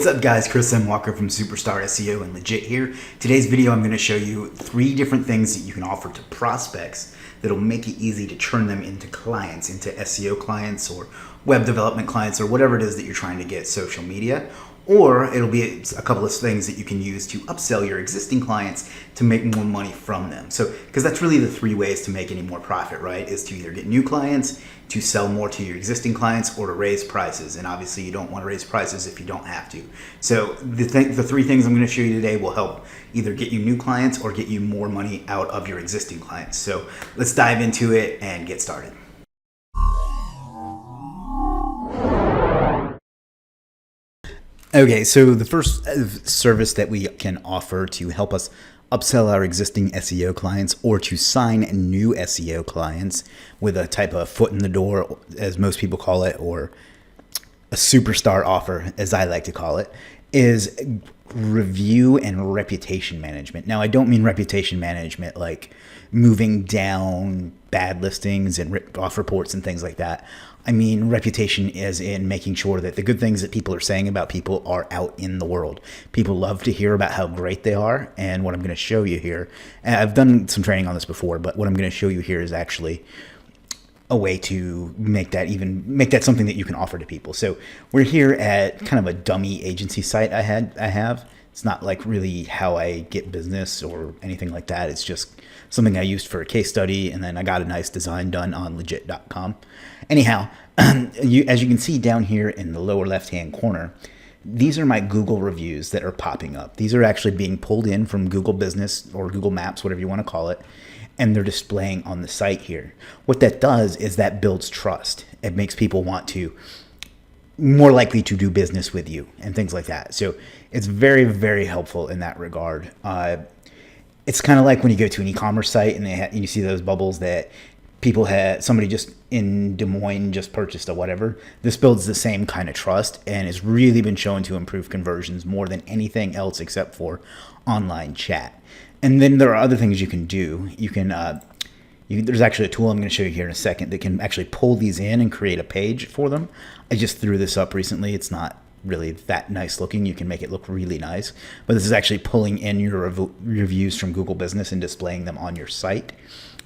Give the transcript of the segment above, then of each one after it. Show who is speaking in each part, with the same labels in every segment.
Speaker 1: What's up guys, Chris M. Walker from Superstar SEO and Legiit here. Today's video I'm going to show you 3 different things that you can offer to prospects that'll make it easy to turn them into clients, into SEO clients or web development clients or whatever it is that you're trying to get social media. Or it'll be a couple of things that you can use to upsell your existing clients to make more money from them. So, because that's really the 3 ways to make any more profit, right? Is to either get new clients, to sell more to your existing clients, or to raise prices. And obviously you don't want to raise prices if you don't have to. So the 3 things I'm going to show you today will help either get you new clients or get you more money out of your existing clients. So let's dive into it and get started. Okay, so the first service that we can offer to help us upsell our existing SEO clients or to sign new SEO clients with a type of foot in the door, as most people call it, or a superstar offer, as I like to call it, is review and reputation management. Now, I don't mean reputation management like moving down bad listings and off reports and things like that. I mean reputation as in making sure that the good things that people are saying about people are out in the world. People love to hear about how great they are, and what I'm going to show you here, and I've done some training on this before, but what I'm going to show you here is actually a way to make that something that you can offer to people. So we're here at kind of a dummy agency site I have. It's not like really how I get business or anything like that. It's just something I used for a case study, and then I got a nice design done on Legiit.com. Anyhow, as you can see down here in the lower left-hand corner, these are my Google reviews that are popping up. These are actually being pulled in from Google Business or Google Maps, whatever you want to call it, and they're displaying on the site here. What that does is that builds trust. It makes people want to more likely to do business with you and things like that. So it's very, very helpful in that regard. It's kind of like when you go to an e-commerce site and you see those bubbles that people had, somebody just in Des Moines just purchased or whatever. This builds the same kind of trust, and it's really been shown to improve conversions more than anything else except for online chat. And then there are other things you can do. There's actually a tool I'm going to show you here in a second that can actually pull these in and create a page for them. I just threw this up recently. It's not really that nice looking. You can make it look really nice, but this is actually pulling in your reviews from Google Business and displaying them on your site.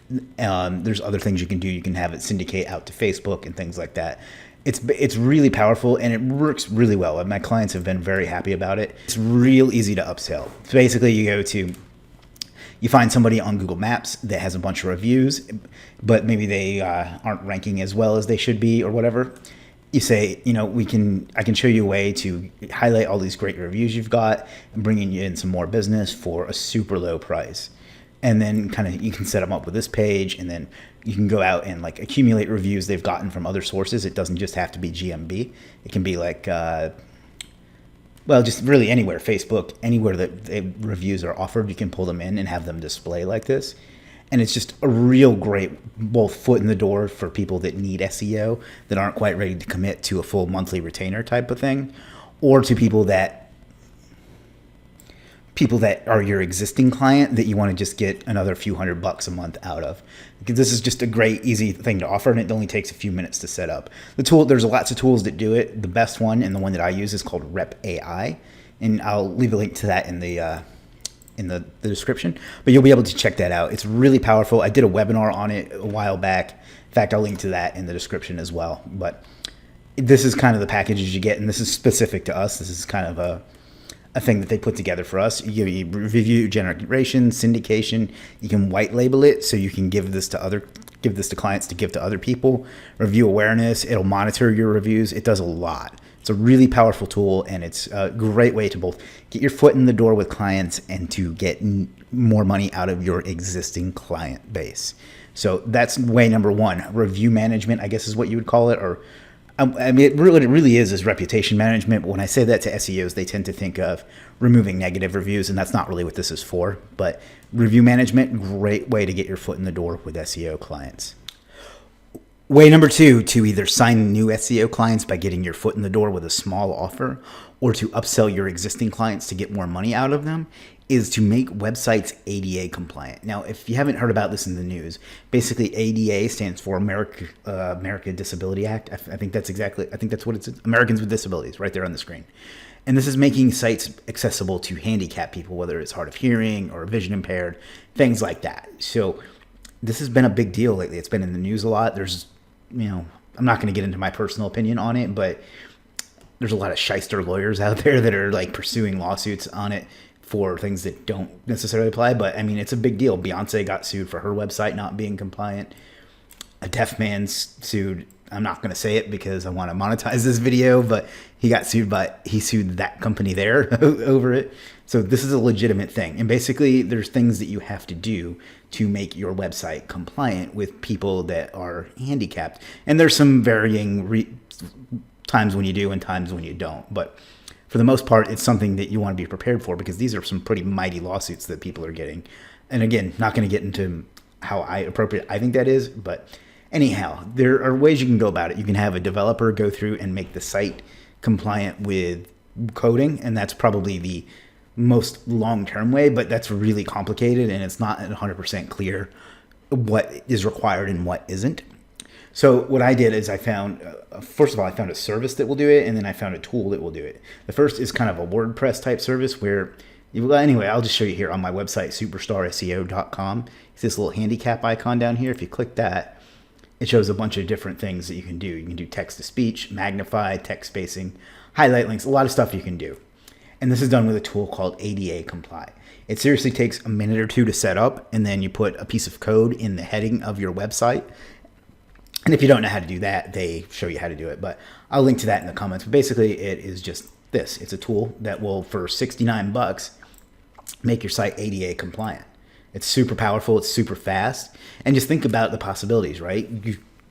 Speaker 1: There's other things you can do. You can have it syndicate out to Facebook and things like that. It's really powerful, and it works really well. My clients have been very happy about it. It's real easy to upsell. So basically you find somebody on Google Maps that has a bunch of reviews, but maybe they aren't ranking as well as they should be or whatever. You say, I can show you a way to highlight all these great reviews you've got and bringing you in some more business for a super low price. And then you can set them up with this page, and then you can go out and accumulate reviews they've gotten from other sources. It doesn't just have to be GMB. It can be just really anywhere, Facebook, anywhere that reviews are offered, you can pull them in and have them display like this. And it's just a real great both foot in the door for people that need SEO, that aren't quite ready to commit to a full monthly retainer type of thing, or to people that are your existing client that you want to just get another few $100 a month out of. This is just a great, easy thing to offer, and it only takes a few minutes to set up. There's lots of tools that do it. The best one, and the one that I use, is called Rep AI, and I'll leave a link to that in the description. But you'll be able to check that out. It's really powerful. I did a webinar on it a while back. In fact, I'll link to that in the description as well. But this is kind of the packages you get, and this is specific to us. This is kind of a thing that they put together for us. You review generation, syndication. You can white label it, so you can give this to clients to give to other people. Review awareness. It'll monitor your reviews. It does a lot. It's a really powerful tool, and it's a great way to both get your foot in the door with clients and to get more money out of your existing client base. So that's way number 1. Review management, I guess, is what you would call it, or I mean, it really is reputation management. But when I say that to SEOs, they tend to think of removing negative reviews, and that's not really what this is for. But review management, great way to get your foot in the door with SEO clients. Way number 2, to either sign new SEO clients by getting your foot in the door with a small offer, or to upsell your existing clients to get more money out of them, is to make websites ADA compliant. Now, if you haven't heard about this in the news, basically ADA stands for America Disability Act. I think that's what it's, Americans with Disabilities, right there on the screen. And this is making sites accessible to handicapped people, whether it's hard of hearing or vision impaired, things like that. So this has been a big deal lately. It's been in the news a lot. There's, I'm not going to get into my personal opinion on it, but there's a lot of shyster lawyers out there that are like pursuing lawsuits on it for things that don't necessarily apply. But I mean, it's a big deal. Beyonce got sued for her website not being compliant. A deaf man sued. I'm not going to say it because I want to monetize this video, but he sued that company there over it. So this is a legitimate thing. And basically there's things that you have to do to make your website compliant with people that are handicapped. And there's some varying times when you do and times when you don't. But for the most part, it's something that you want to be prepared for, because these are some pretty mighty lawsuits that people are getting. And again, not going to get into how appropriate I think that is, but anyhow, there are ways you can go about it. You can have a developer go through and make the site compliant with coding, and that's probably the most long-term way, but that's really complicated and it's not 100% clear what is required and what isn't. So what I did is I found, first of all, I found a service that will do it, and then I found a tool that will do it. The first is kind of a WordPress type service where anyway, I'll just show you here on my website, superstarseo.com. It's this little handicap icon down here. If you click that, it shows a bunch of different things that you can do. You can do text to speech, magnify, text spacing, highlight links, a lot of stuff you can do. And this is done with a tool called ADA Comply. It seriously takes a minute or two to set up, and then you put a piece of code in the heading of your website. And if you don't know how to do that, they show you how to do it. But I'll link to that in the comments. But basically, it is just this. It's a tool that will, for $69, make your site ADA compliant. It's super powerful. It's super fast. And just think about the possibilities, right?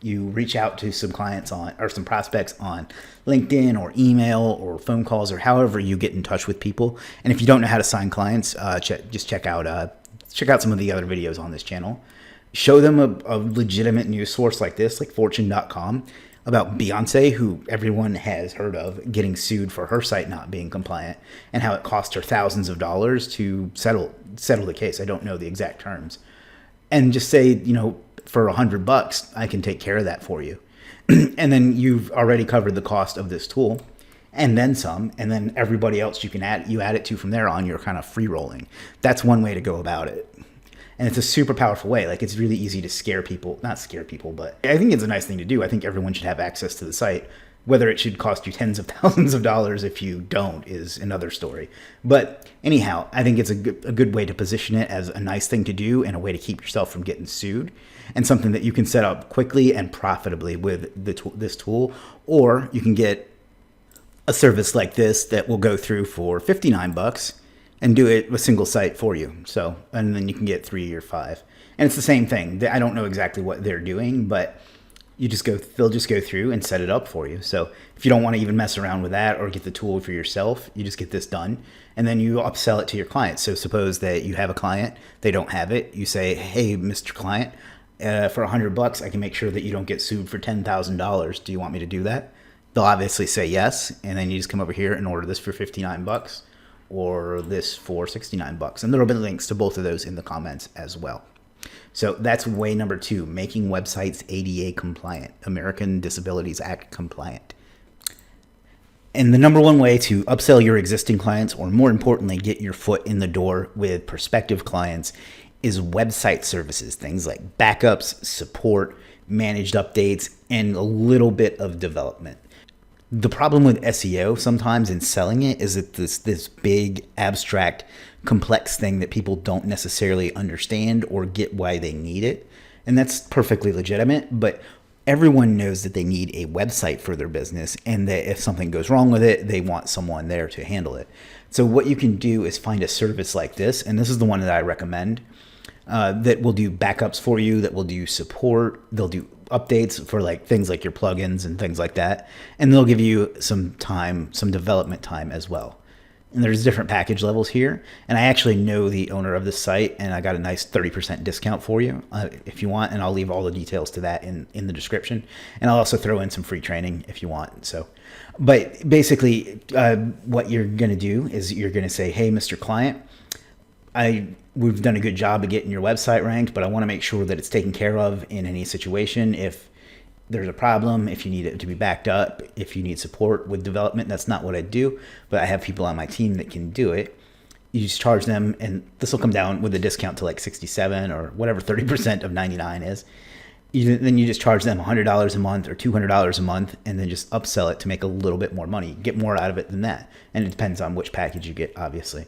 Speaker 1: You reach out to some clients or some prospects on LinkedIn or email or phone calls or however you get in touch with people. And if you don't know how to sign clients, just check out some of the other videos on this channel. Show them a legitimate news source like this, like fortune.com, about Beyonce, who everyone has heard of, getting sued for her site not being compliant, and how it cost her thousands of dollars to settle the case. I don't know the exact terms. And just say, for $100, I can take care of that for you. And then you've already covered the cost of this tool, and then some, and then everybody else you add it to from there on. You're kind of free rolling. That's one way to go about it. And it's a super powerful way. Like, it's really easy to not scare people, but I think it's a nice thing to do. I think everyone should have access to the site. Whether it should cost you tens of thousands of dollars if you don't is another story. But anyhow, I think it's a good way to position it as a nice thing to do and a way to keep yourself from getting sued, and something that you can set up quickly and profitably with this tool. Or you can get a service like this that will go through for $59 and do it a single site for you. So, and then you can get 3 or 5. And it's the same thing. I don't know exactly what they're doing, but they'll just go through and set it up for you. So if you don't want to even mess around with that or get the tool for yourself, you just get this done, and then you upsell it to your client. So suppose that you have a client, they don't have it. You say, hey, Mr. Client, for $100, I can make sure that you don't get sued for $10,000. Do you want me to do that? They'll obviously say yes. And then you just come over here and order this for $59 or this for $69. And there will be links to both of those in the comments as well. So that's way number 2, making websites ADA compliant, American Disabilities Act compliant. And the number 1 way to upsell your existing clients, or more importantly, get your foot in the door with prospective clients, is website services, things like backups, support, managed updates, and a little bit of development. The problem with SEO sometimes in selling it is that this big, abstract, complex thing that people don't necessarily understand or get why they need it. And that's perfectly legitimate, but everyone knows that they need a website for their business, and that if something goes wrong with it, they want someone there to handle it. So what you can do is find a service like this, and this is the one that I recommend, that will do backups for you, that will do support, they'll do updates for things like your plugins and things like that, and they'll give you some development time as well. And there's different package levels here, and I actually know the owner of this site, and I got a nice 30% discount for you if you want, and I'll leave all the details to that in the description, and I'll also throw in some free training if you want. So, but basically what you're going to do is you're going to say, hey, Mr. Client, we've done a good job of getting your website ranked, but I want to make sure that it's taken care of in any situation. If there's a problem, if you need it to be backed up, if you need support with development. That's not what I do, but I have people on my team that can do it. You just charge them, and this will come down with a discount to like 67 or whatever 30% of 99 is. Then you just charge them $100 a month or $200 a month, and then just upsell it to make a little bit more money. Get more out of it than that. And it depends on which package you get, obviously.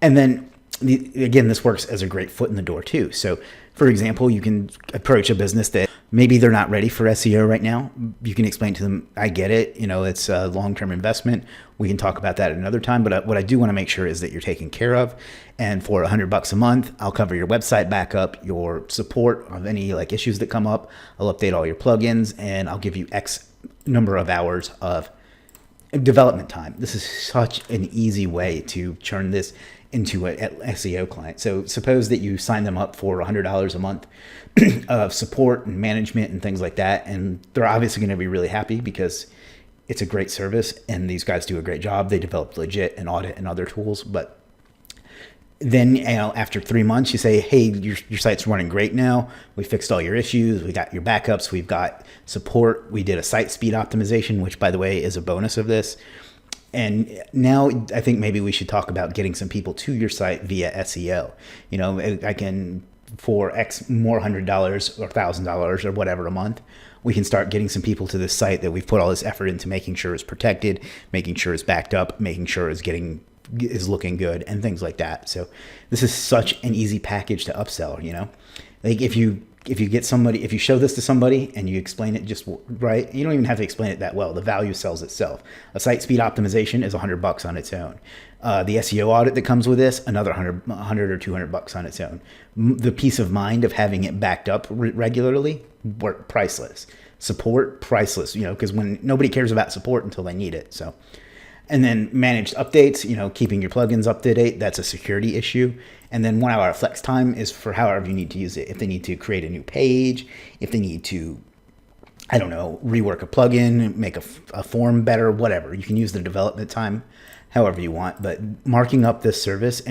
Speaker 1: And then, again, this works as a great foot in the door too. So, for example, you can approach a business that maybe they're not ready for SEO right now. You can explain to them, I get it. It's a long-term investment. We can talk about that another time. But what I do want to make sure is that you're taken care of. And for $100 a month, I'll cover your website backup, your support of any like issues that come up. I'll update all your plugins, and I'll give you X number of hours of development time. This is such an easy way to turn this into an SEO client. So suppose that you sign them up for $100 a month of support and management and things like that. And they're obviously going to be really happy because it's a great service and these guys do a great job. They develop Legiit and Audit and other tools. But then, after 3 months, you say, hey, your site's running great now. We fixed all your issues. We got your backups. We've got support. We did a site speed optimization, which, by the way, is a bonus of this. And now I think maybe we should talk about getting some people to your site via SEO. I can, for X more $100 or $1,000 or whatever a month, we can start getting some people to this site that we've put all this effort into making sure it's protected, making sure it's backed up, making sure is looking good and things like that. So this is such an easy package to upsell, like if you get somebody, if you show this to somebody and you explain it just right, you don't even have to explain it that well. The value sells itself. A site speed optimization is $100 on its own. The SEO audit that comes with this, another 100 or $200 on its own. The peace of mind of having it backed up regularly, priceless. Support, priceless, because when nobody cares about support until they need it. So, and then managed updates, keeping your plugins up to date, that's a security issue. And then 1 hour flex time is for however you need to use it. If they need to create a new page, if they need to, rework a plugin, make a form better, whatever. You can use the development time however you want. But marking up this service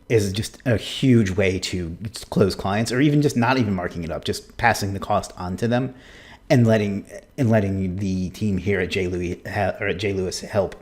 Speaker 1: is just a huge way to close clients, or even just not even marking it up, just passing the cost on to them and letting the team here at J. Lewis help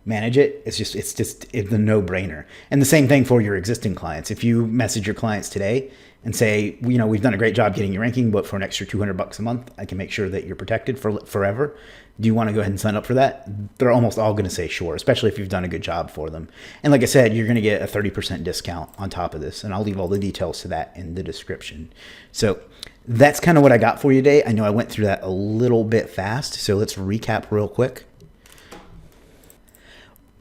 Speaker 1: manage it. It's a no-brainer. And the same thing for your existing clients. If you message your clients today and say, we've done a great job getting your ranking, but for an extra $200 a month, I can make sure that you're protected for forever. Do you want to go ahead and sign up for that? They're almost all going to say sure, especially if you've done a good job for them. And like I said, you're going to get a 30% discount on top of this. And I'll leave all the details to that in the description. So that's kind of what I got for you today. I know I went through that a little bit fast. So let's recap real quick.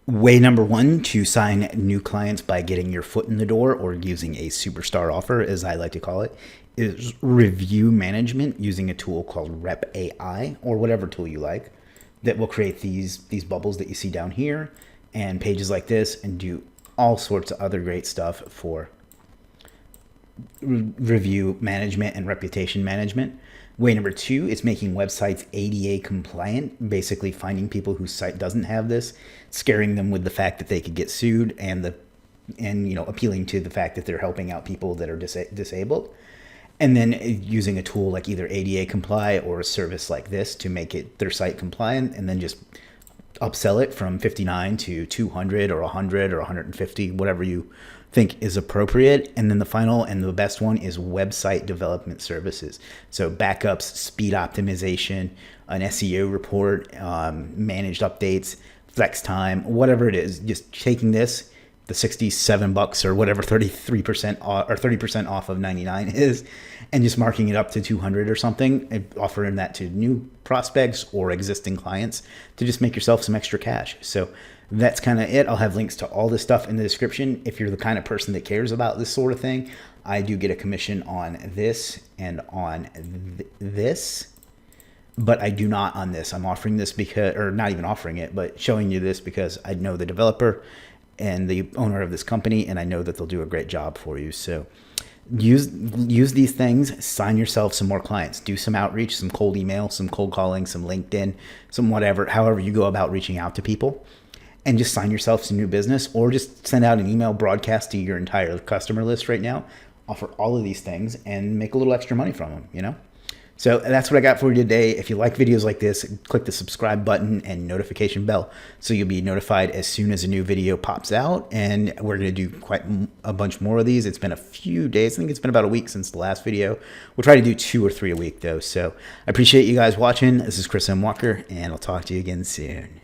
Speaker 1: Way number one to sign new clients by getting your foot in the door, or using a superstar offer, as I like to call it, is review management using a tool called Rep AI, or whatever tool you like, that will create these bubbles that you see down here and pages like this, and do all sorts of other great stuff for review management and reputation management. Way number two is making websites ADA compliant, basically finding people whose site doesn't have this, scaring them with the fact that they could get sued, and appealing to the fact that they're helping out people that are disabled. And then using a tool like either ADA Comply or a service like this to make their site compliant, and then just upsell it from 59 to 200 or 100 or 150, whatever you think is appropriate. And then the final and the best one is website development services. So backups, speed optimization, an SEO report, managed updates, flex time, whatever it is, just taking this, the $67 or whatever 33% or 30% off of 99 is, and just marking it up to 200 or something, and offering that to new prospects or existing clients to just make yourself some extra cash. So that's kind of it. I'll have links to all this stuff in the description. If you're the kind of person that cares about this sort of thing, I do get a commission on this and on this, but I do not on this. I'm offering this because, or not even offering it, but showing you this because I know the developer and the owner of this company, and I know that they'll do a great job for you. So use these things, sign yourself some more clients, do some outreach, some cold email, some cold calling, some LinkedIn, some whatever, however you go about reaching out to people, and just sign yourself some new business, or just send out an email broadcast to your entire customer list right now, offer all of these things and make a little extra money from them, So that's what I got for you today. If you like videos like this, click the subscribe button and notification bell so you'll be notified as soon as a new video pops out. And we're going to do quite a bunch more of these. It's been a few days. I think it's been about a week since the last video. We'll try to do 2 or 3 a week though. So I appreciate you guys watching. This is Chris M. Walker, and I'll talk to you again soon.